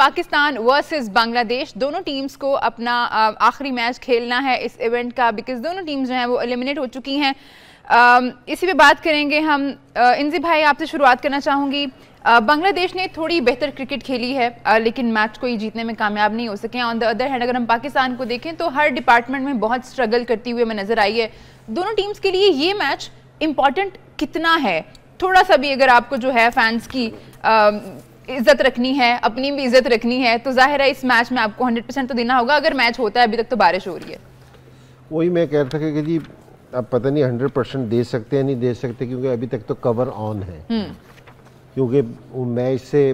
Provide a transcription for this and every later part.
Pakistan versus بنگلہ دیش. دونوں teams کو اپنا آخری میچ کھیلنا ہے اس ایونٹ کا بیکاز دونوں ٹیمز جو ہیں وہ ایلیمنیٹ ہو چکی ہیں. اسی پہ بات کریں گے ہم. انزی بھائی آپ سے شروعات کرنا چاہوں گی. بنگلہ دیش نے تھوڑی بہتر کرکٹ کھیلی ہے لیکن میچ کو ہی جیتنے میں کامیاب نہیں ہو سکے. آن دا ادر ہینڈ اگر ہم پاکستان کو دیکھیں تو ہر ڈپارٹمنٹ میں بہت اسٹرگل کرتی ہوئے ہمیں نظر آئی ہے. دونوں ٹیمز کے لیے یہ میچ امپورٹنٹ کتنا ہے؟ تھوڑا سا بھی اگر آپ کو جو ہے فینس کی عزت رکھنی ہے, اپنی بھی عزت رکھنی ہے, تو ظاہر ہے اس میچ میں آپ کو 100% تو دینا ہوگا. اگر میچ ہوتا ہے, ابھی تک تو بارش ہو رہی ہے. وہی میں کہہ رہا تھا کہ جی اب پتہ نہیں 100% دے سکتے ہیں نہیں دے سکتے, کیونکہ ابھی تک تو کور آن ہے. کیونکہ میچ سے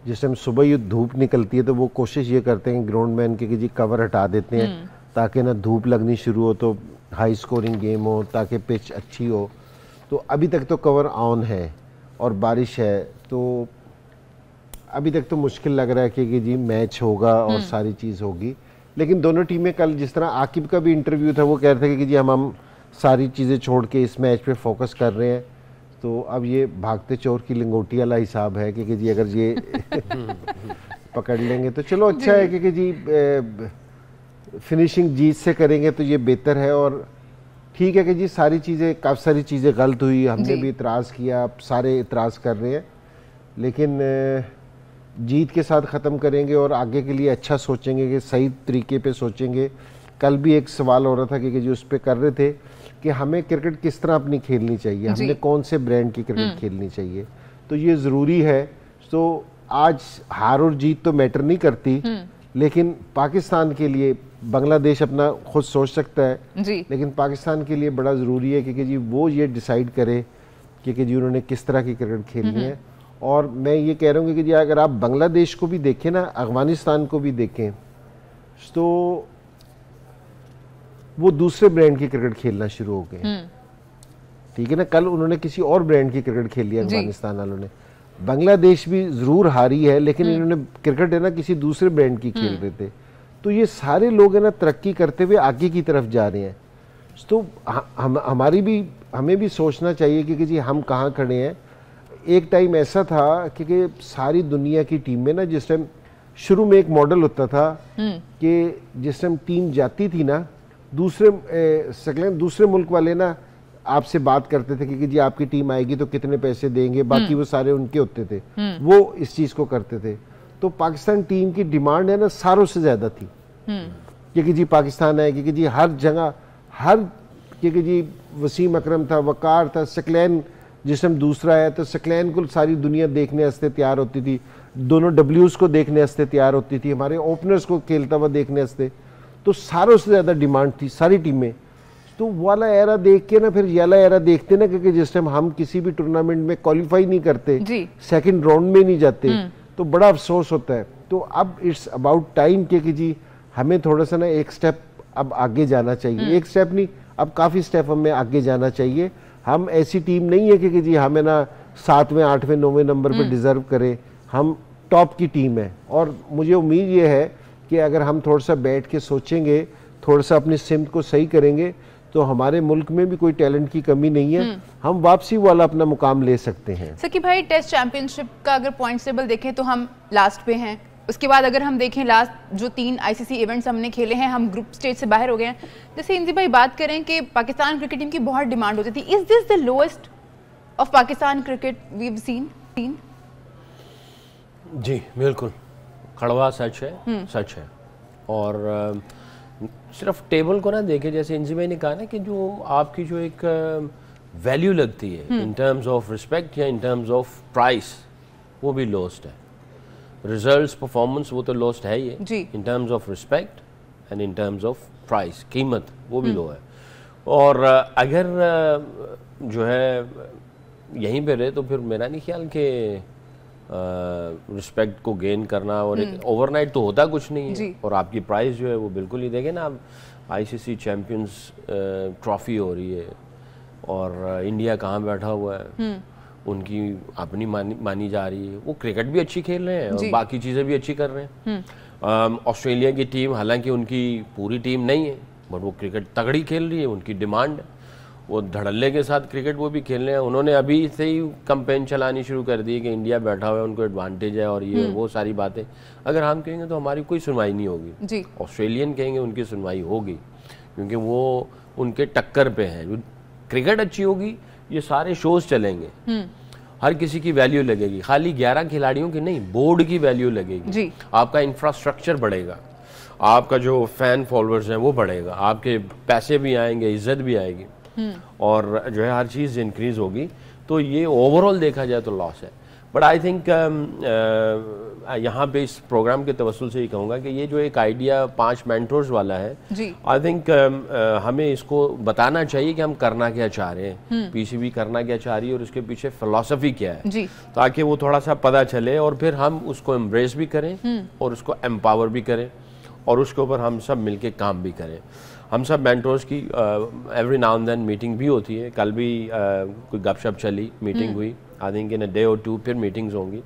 جس ٹائم صبح ہی دھوپ نکلتی ہے تو وہ کوشش یہ کرتے ہیں گراؤنڈ مین کے کہ جی کور ہٹا دیتے ہیں تاکہ نہ دھوپ لگنی شروع ہو تو ہائی سکورنگ گیم ہو, تاکہ پچ اچھی ہو. تو ابھی تک تو کور آن ہے اور بارش ہے, تو ابھی تک تو مشکل لگ رہا ہے کہ جی میچ ہوگا اور ساری چیز ہوگی. لیکن دونوں ٹیمیں کل جس طرح عاقب کا بھی انٹرویو تھا وہ کہہ رہے تھے کہ جی ہم ساری چیزیں چھوڑ کے اس میچ پہ فوکس کر رہے ہیں. تو اب یہ بھاگتے چور کی لنگوٹی والا حساب ہے کہ جی اگر یہ پکڑ لیں گے تو چلو اچھا ہے کہ جی فنیشنگ جیت سے کریں گے تو یہ بہتر ہے. اور ٹھیک ہے کہ جی کافی ساری چیزیں غلط ہوئی, ہم نے بھی اعتراض کیا, سارے اعتراض کر رہے ہیں, لیکن جیت کے ساتھ ختم کریں گے اور آگے کے لیے اچھا سوچیں گے کہ صحیح طریقے پہ سوچیں گے. کل بھی ایک سوال ہو رہا تھا کہ جی اس پہ کر رہے تھے کہ ہمیں کرکٹ کس طرح اپنی کھیلنی چاہیے, ہم نے کون سے برانڈ کی کرکٹ کھیلنی چاہیے. تو یہ ضروری ہے. تو آج ہار اور جیت تو میٹر نہیں کرتی, لیکن پاکستان کے لیے بنگلہ دیش اپنا خود سوچ سکتا ہے, لیکن پاکستان کے لیے بڑا ضروری ہے کہ جی وہ یہ ڈیسائیڈ کرے کہ جی انہوں نے کس طرح کی کرکٹ کھیلنی ہے. اور میں یہ کہہ رہا ہوں کہ جی اگر آپ بنگلہ دیش کو بھی دیکھیں نا, افغانستان کو بھی دیکھیں, تو وہ دوسرے برانڈ کی کرکٹ کھیلنا شروع ہو گئے. ٹھیک ہے نا, کل انہوں نے کسی اور برانڈ کی کرکٹ کھیل لیا افغانستان والوں نے. بنگلہ دیش بھی ضرور ہاری ہے لیکن انہوں نے کرکٹ ہے نا کسی دوسرے برانڈ کی کھیل رہے تھے. تو یہ سارے لوگ ہیں نا ترقی کرتے ہوئے آگے کی طرف جا رہے ہیں. تو ہمیں بھی سوچنا چاہیے کہ جی ہم کہاں کھڑے ہیں. ایک ٹائم ایسا تھا کہ ساری دنیا کی ٹیم میں نا جس ٹائم شروع میں ایک ماڈل ہوتا تھا کہ جس ٹائم ٹیم جاتی تھی نا دوسرے ملک والے نا آپ سے بات کرتے تھے کہ جی آپ کی ٹیم آئے گی تو کتنے پیسے دیں گے, باقی وہ سارے ان کے ہوتے تھے, وہ اس چیز کو کرتے تھے. تو پاکستان ٹیم کی ڈیمانڈ ہے نا ساروں سے زیادہ تھی کہ جی پاکستان آئے گی, کہ جی ہر جگہ کہ جی وسیم اکرم تھا, وقار تھا, سکلین جس ٹائم دوسرا ہے تو سکلین کو ساری دنیا دیکھنے واسطے تیار ہوتی تھی, دونوں ڈبلیوز کو دیکھنے واسطے تیار ہوتی تھی, ہمارے اوپنرز کو کھیلتا ہوا دیکھنے واسطے. تو ساروں سے زیادہ ڈیمانڈ تھی ساری ٹیمیں. تو والا ایرا دیکھ کے نا پھر یہ والا ایرا دیکھتے نا کہ جس ٹائم ہم کسی بھی ٹورنامنٹ میں کوالیفائی نہیں کرتے, سیکنڈ راؤنڈ میں نہیں جاتے, تو بڑا افسوس ہوتا ہے. تو اب اٹس اباؤٹ ٹائم کہ جی ہمیں تھوڑا سا نا ایک سٹیپ اب آگے جانا چاہیے. ایک سٹیپ نہیں, اب کافی سٹیپ ہمیں آگے جانا چاہیے. ہم ایسی ٹیم نہیں ہے کہ جی ہمیں نا 7ویں 8ویں 9ویں نمبر پہ ڈیزرو کرے, ہم ٹاپ کی ٹیم ہے. اور مجھے امید یہ ہے کہ اگر ہم تھوڑا سا بیٹھ کے سوچیں گے, تھوڑا سا اپنی سمت کو صحیح کریں گے, تو ہمارے ملک میں بھی کوئی ٹیلنٹ کی کمی نہیں ہے, ہم واپسی والا اپنا مقام لے سکتے ہیں. سکی بھائی ٹیسٹ چیمپئن شپ کا اگر پوائنٹس ٹیبل دیکھیں تو ہم لاسٹ پہ ہیں. اس کے بعد اگر ہم دیکھیں لاسٹ جو 3 ICC ایونٹس ہم نے کھیلے ہیں, ہم گروپ سٹیج سے باہر ہو گئے ہیں. جیسے انزی بھائی بات کریں کہ پاکستان کرکٹ ٹیم کی بہت ڈیمانڈ ہوتی تھی. Is this the lowest of Pakistan cricket we have seen? جی بالکل, کڑوا سچ ہے. اور صرف ٹیبل کو نہ دیکھیں, جیسے انزی بھائی نے کہا نا کہ جو آپ کی جو ایک ویلیو لگتی ہے ان ٹرمز آف رسپیکٹ یا ان ٹرمز آف پرائس, وہ بھی لوسٹ ہے. ریزلٹس پرفارمنس وہ تو لوسٹ ہے ہی ہے, in terms of respect and in terms of price, قیمت وہ بھی لو ہے. اور اگر جو ہے یہیں پہ رہے تو پھر میرا نہیں خیال کہ رسپیکٹ کو گین کرنا اور اوور نائٹ تو ہوتا کچھ نہیں ہے. اور آپ کی پرائز جو ہے وہ بالکل ہی دیکھیں نا, آپ ICC چیمپئنز ٹرافی ہو رہی ہے اور انڈیا کہاں بیٹھا ہوا ہے, ان کی اپنی مانی جا رہی ہے. وہ کرکٹ بھی اچھی کھیل رہے ہیں اور باقی چیزیں بھی اچھی کر رہے ہیں. آسٹریلیا کی ٹیم حالانکہ ان کی پوری ٹیم نہیں ہے بٹ وہ کرکٹ تگڑی کھیل رہی ہے, ان کی ڈیمانڈ ہے. وہ دھڑلے کے ساتھ کرکٹ وہ بھی کھیل رہے ہیں. انہوں نے ابھی سے ہی کمپین چلانی شروع کر دی کہ انڈیا بیٹھا ہوا ہے, ان کو ایڈوانٹیج ہے اور یہ وہ ساری باتیں. اگر ہم کہیں گے تو ہماری کوئی سنوائی نہیں ہوگی. جی آسٹریلین کہیں گے ان کی سنوائی ہوگی, کیونکہ وہ ان کے ٹکر پہ ہیں. کرکٹ اچھی ہوگی, یہ سارے شوز چلیں گے, ہر کسی کی ویلیو لگے گی, خالی 11 کھلاڑیوں کی نہیں, بورڈ کی ویلیو لگے گی. آپ کا انفراسٹرکچر بڑھے گا, آپ کا جو فین فالوورز ہیں وہ بڑھے گا, آپ کے پیسے بھی آئیں گے, عزت بھی آئے گی, اور جو ہے ہر چیز انکریز ہوگی. تو یہ اوور آل دیکھا جائے تو لاس ہے. بٹ آئی تھنک یہاں پہ اس پروگرام کے توسل سے یہ کہوں گا کہ یہ جو ایک آئیڈیا 5 مینٹورز والا ہے, آئی تھنک ہمیں اس کو بتانا چاہیے کہ ہم کرنا کیا چاہ رہے ہیں, پی سی بی کرنا کیا چاہ رہی ہے اور اس کے پیچھے فلسفی کیا ہے, تاکہ وہ تھوڑا سا پتہ چلے اور پھر ہم اس کو امبریس بھی کریں اور اس کو امپاور بھی کریں اور اس کے اوپر ہم سب مل کے کام بھی کریں. ہم سب مینٹورز کی every now and then meeting بھی ہوتی ہے. کل بھی کوئی گپ شپ چلی, میٹنگ ہوئی, I think in a day اور 2 پھر میٹنگز ہوں گی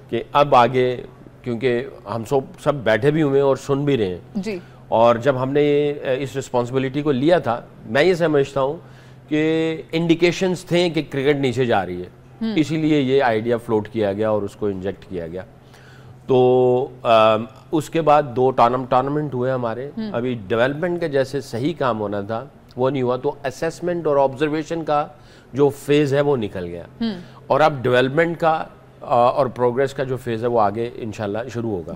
کہ اب آگے, کیونکہ ہم سب بیٹھے بھی ہوئے ہیں اور سن بھی رہے ہیں. اور جب ہم نے اس رسپانسبلٹی کو لیا تھا, میں یہ سمجھتا ہوں کہ انڈیکیشنز تھے کہ کرکٹ نیچے جا رہی ہے, اسی لیے یہ آئیڈیا فلوٹ کیا گیا اور اس کو انجیکٹ کیا گیا. تو اس کے بعد 2 ٹورنامنٹ ہوئے ہمارے. ابھی ڈیولپمنٹ کے جیسے صحیح کام ہونا تھا وہ نہیں ہوا, تو اسیسمنٹ اور آبزرویشن کا جو فیز ہے وہ نکل گیا, اور اب ڈیولپمنٹ کا اور پروگریس کا جو فیز ہے وہ آگے انشاءاللہ شروع ہوگا.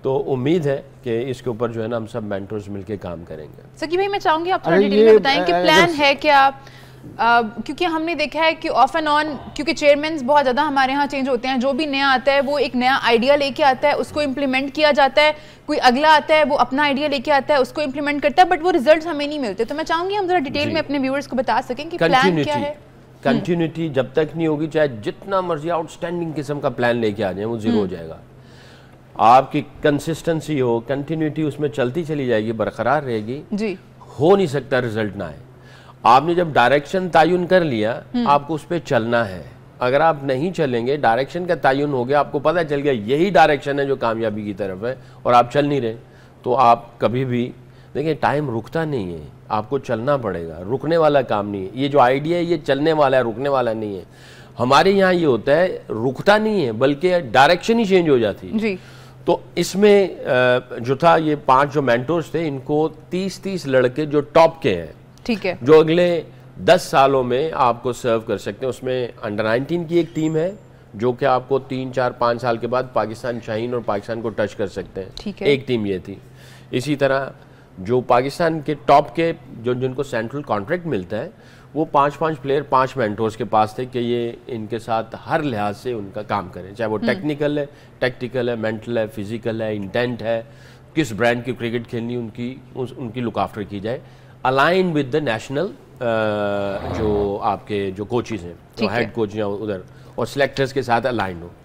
تو امید ہے کہ اس کے اوپر جو ہے نا ہم سب مینٹورز مل کے کام کریں گے. سکی بھائی میں چاہوں گی آپ تھوڑا ڈیٹیل میں بتائیں کہ پلان ہے کیا, کیونکہ ہم نے دیکھا ہے کہ آف اینڈ آن, کیونکہ چیئرمینز بہت زیادہ ہمارے ہاں چینج ہوتے ہیں, جو بھی نیا آتا ہے وہ ایک نیا آئیڈیا لے کے آتا ہے, اس کو امپلیمنٹ کیا جاتا ہے, کوئی اگلا آتا ہے وہ اپنا آئیڈیا لے کے آتا ہے, اس کو امپلیمنٹ کرتا ہے, بٹ وہ ریزلٹس ہمیں نہیں ملتے. تو میں چاہوں گی ہم ذرا ڈیٹیل میں اپنے ویورز کو بتا سکیں کہ پلان کیا ہے. کنٹینیوٹی جب تک نہیں ہوگی, چاہے جتنا مرضی آؤٹ اسٹینڈنگ قسم کا پلان لے کے آ جائیں, وہ زیرو ہو جائے گا. آپ کی کنسسٹنسی ہو, کنٹینیوٹی اس میں چلتی چلی جائے گی, برقرار رہے گی, ہو نہیں سکتا رزلٹ نہ آئے. آپ نے جب ڈائریکشن تعین کر لیا, آپ کو اس پہ چلنا ہے. اگر آپ نہیں چلیں گے, ڈائریکشن کا تعین ہو گیا, آپ کو پتہ چل گیا یہی ڈائریکشن ہے جو کامیابی کی طرف ہے, اور آپ چل نہیں رہے, تو آپ کبھی بھی دیکھیں ٹائم رکتا نہیں ہے, آپ کو چلنا پڑے گا, رکنے والا کام نہیں ہے. یہ جو آئیڈیا ہے یہ چلنے والا ہے, رکنے والا نہیں ہے. ہمارے یہاں یہ ہوتا ہے رکتا نہیں ہے بلکہ ڈائریکشن ہی چینج ہو جاتی ہے. تو اس میں جو تھا یہ 5 جو مینٹورز تھے, ان کو 30 لڑکے جو ٹاپ کے ہیں, ٹھیک ہے, جو اگلے 10 سالوں میں آپ کو سرو کر سکتے ہیں. اس میں انڈر 19 کی ایک ٹیم ہے جو کہ آپ کو 3, 4, 5 سال کے بعد پاکستان شاہین اور پاکستان کو ٹچ کر سکتے ہیں, ایک ٹیم یہ تھی. اسی طرح جو پاکستان کے ٹاپ کے جن کو سینٹرل کانٹریکٹ ملتا ہے, وہ 5 پلیئر 5 مینٹورز کے پاس تھے کہ یہ ان کے ساتھ ہر لحاظ سے ان کا کام کریں, چاہے وہ ٹیکنیکل ہے, ٹیکٹیکل ہے, مینٹل ہے, فزیکل ہے, انٹینٹ ہے, کس برانڈ کی کرکٹ کھیلنی ان کی لک آفٹر کی جائے, الائن ود دا نیشنل جو آپ کے جو کوچز ہیں, ہیڈ کوچ ہیں ادھر, اور سلیکٹرز کے ساتھ الائن ہو.